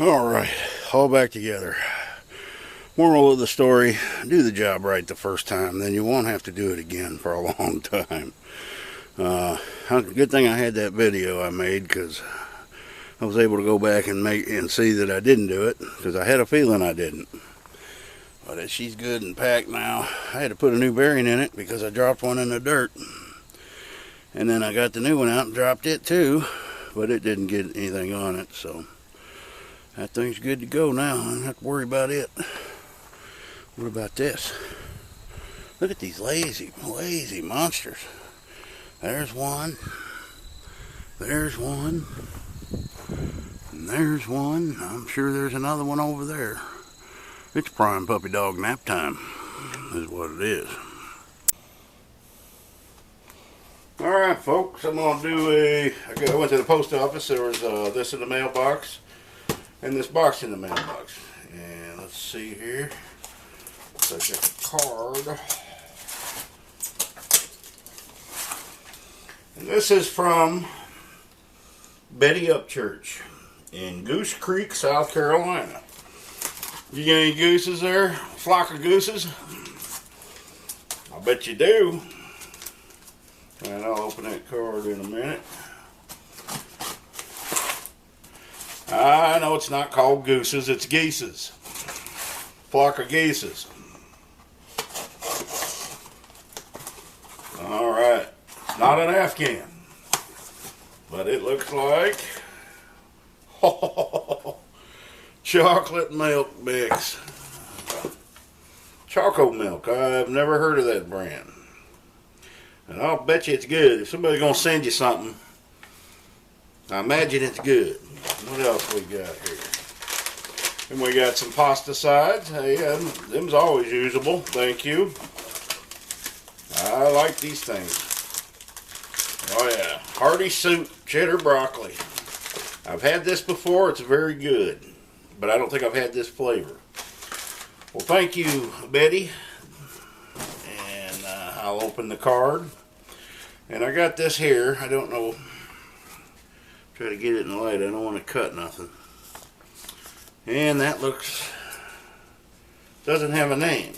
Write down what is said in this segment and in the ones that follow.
Alright, all back together. Moral of the story, do the job right the first time, then you won't have to do it again for a long time. Good thing I had that video I made, because I was able to go back and see that I didn't do it, because I had a feeling I didn't. But she's good and packed now. I had to put a new bearing in it because I dropped one in the dirt. And then I got the new one out and dropped it too, but it didn't get anything on it, so that thing's good to go now. I don't have to worry about it. What about this? Look at these lazy monsters. There's one. There's one. And there's one. I'm sure there's another one over there. It's prime puppy dog nap time, is what it is. Alright folks, I'm going to do I went to the post office. There was this in the mailbox and this box in the mailbox. And let's see here. So I got a card. And this is from Betty Upchurch in Goose Creek, South Carolina. You got any gooses there? Flock of gooses? I bet you do. And I'll open that card in a minute. I know it's not called gooses, it's geeses. Flock of geeses. Alright. Not an Afghan. But it looks like chocolate milk mix. Choco milk. I've never heard of that brand. And I'll bet you it's good. If somebody's going to send you something, I imagine it's good. What else we got here? And we got some pasta sides. Hey, them's always usable. Thank you. I like these things. Oh yeah. Hearty soup, cheddar broccoli. I've had this before. It's very good. But I don't think I've had this flavor. Well, thank you, Betty. And I'll open the card. And I got this here. I don't know. Try to get it in the light. I don't want to cut nothing. And that doesn't have a name.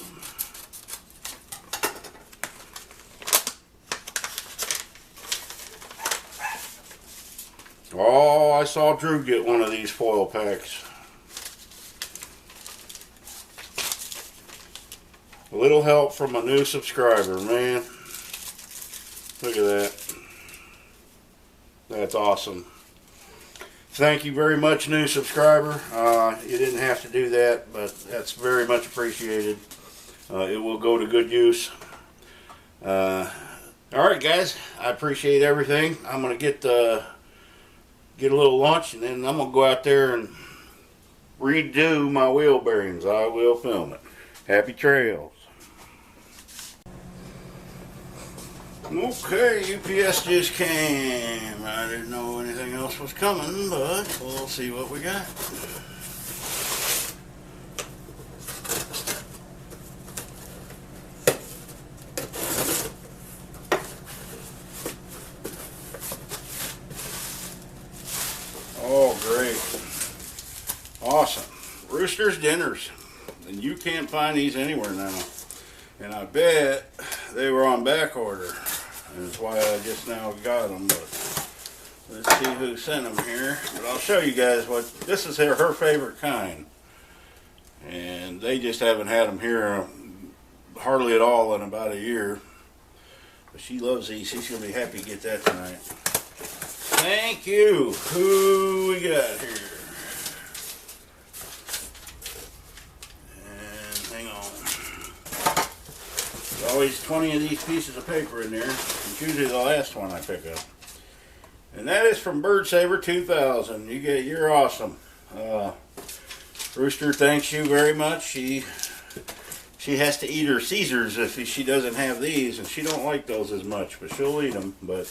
Oh, I saw Drew get one of these foil packs. A little help from a new subscriber, man. Look at that. That's awesome. Thank you very much, new subscriber. You didn't have to do that, but that's very much appreciated. It will go to good use. Alright guys, I appreciate everything. I'm going to get a little lunch, and then I'm going to go out there and redo my wheel bearings. I will film it. Happy trails. Okay, UPS just came. I didn't know anything else was coming, but we'll see what we got. Oh, great. Awesome. Rooster's Dinners. And you can't find these anywhere now. And I bet they were on back order. And that's why I just now got them. But let's see who sent them here. But I'll show you guys what this is. Her favorite kind. And they just haven't had them here hardly at all in about a year. But she loves these. She's going to be happy to get that tonight. Thank you. Who we got here? Always 20 of these pieces of paper in there. It's usually the last one I pick up. And that is from Bird Saver 2000. You're awesome. Rooster thanks you very much. She has to eat her Caesars if she doesn't have these, and she don't like those as much, but she'll eat them. But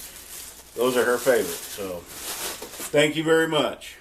those are her favorites. So thank you very much.